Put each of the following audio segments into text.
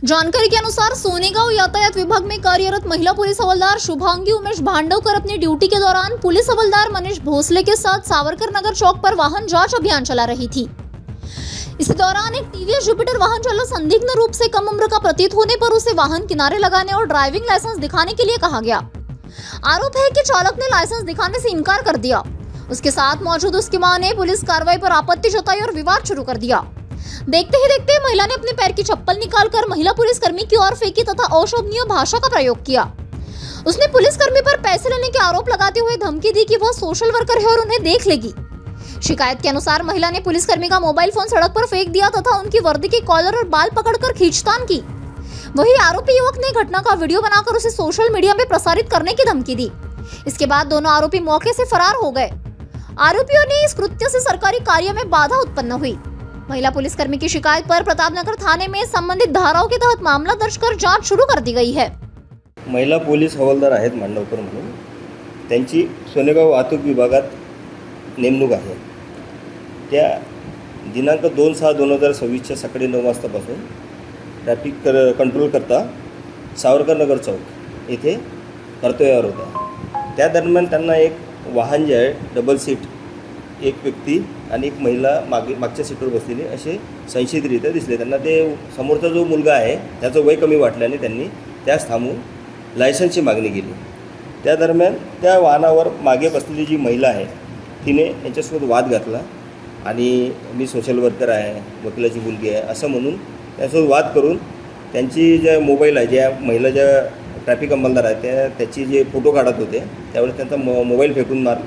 जानकारी के अनुसार सोनेगांव यातायात विभाग में कार्यरत महिला पुलिस हवलदार शुभांगी उमेश भांडवकर अपनी ड्यूटी के दौरान पुलिस हवलदार मनीष भोसले के साथ सावरकर नगर चौक पर वाहन जांच अभियान चला रही थी। इस दौरान एक टीवीएस जुपिटर वाहन चालक संदिग्ध रूप से कम उम्र का प्रतीत होने पर उसे वाहन किनारे लगाने और ड्राइविंग लाइसेंस दिखाने के लिए कहा गया। आरोप है कि चालक ने लाइसेंस दिखाने से इनकार कर दिया। उसके साथ मौजूद उसकी मां ने पुलिस कार्रवाई पर आपत्ति जताई और विवाद शुरू कर दिया। देखते ही देखते महिला ने अपने पैर की चप्पल निकालकर महिला पुलिसकर्मी की ओर फेंकी तथा अशोभनीय भाषा का प्रयोग किया। उसने पुलिसकर्मी पर पैसे लेने के आरोप लगाते हुए धमकी दी कि वह सोशल वर्कर है और उन्हें देख लेगी। शिकायत के अनुसार महिला ने पुलिसकर्मी का मोबाइल फोन सड़क पर फेंक दिया तथा उनकी वर्दी की कॉलर और बाल पकड़कर खींचतान की। वहीं आरोपी युवक ने घटना का वीडियो बनाकर उसे सोशल मीडिया में प्रसारित करने की धमकी दी। इसके बाद दोनों आरोपी मौके से फरार हो गए। आरोपियों ने इस कृत्य से सरकारी कार्य में बाधा उत्पन्न हुई। महिला पुलिसकर्मी की शिकायत पर प्रतापनगर थाने में संबंधित धाराओं के तहत मामला दर्ज कर जांच शुरू कर दी गई है। महिला पोलीस हवालदार आहेत मांडवकर म्हणून, त्यांची सोनेगाव वाहतूक विभागात नेमणूक आहे। त्या दिनांक 2/6/2026 सकाळी 9 वाजतापासून ट्रॅफिक कंट्रोल करता सावरकर नगर चौक येथे कर्तव्यावर होता। त्या दरम्यान त्यांना एक वाहन जे आहे डबल सीट, एक व्यक्ती आणि एक महिला मागच्या सीटवर बसलेली असे संशयितरित्या दिसले। त्यांना ते समोरचा जो मुलगा आहे त्याचं वय कमी वाटल्याने त्यांनी त्यास थांबून लायसन्सची मागणी केली। त्या दरम्यान त्या वाहनावर मागे बसलेली जी महिला आहे तिने यांच्यासोबत वाद घातला आणि मी सोशल वर्कर आहे, वकिलाची मुलगी आहे असं म्हणून त्यासोबत वाद करून त्यांची जे मोबाईल आहे, ज्या महिला ज्या ट्रॅफिक अंमलदार आहेत त्याची जे फोटो काढत होते त्यावेळेस त्यांचा मोबाईल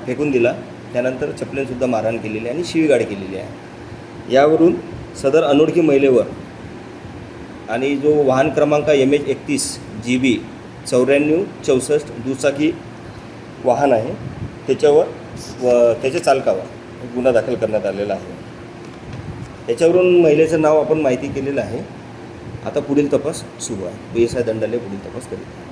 फेकून दिला। त्यानंतर चपलेसुद्धा मारहाण केलेली आणि शिवीगाळ केलेली आहे। यावरून सदर अनोळखी महिलेवर आणि जो वाहन क्रमांक MH31 GB 9464 दुचाकी वाहन आहे त्याच्यावर व त्याच्या चालकावर गुन्हा दाखल करण्यात आलेला आहे। त्याच्यावरून महिलेचं नाव आपण माहिती केलेलं आहे। आता पुढील तपास सुरू आहे। PSI दंडाले पुढील तपास करीत आहे।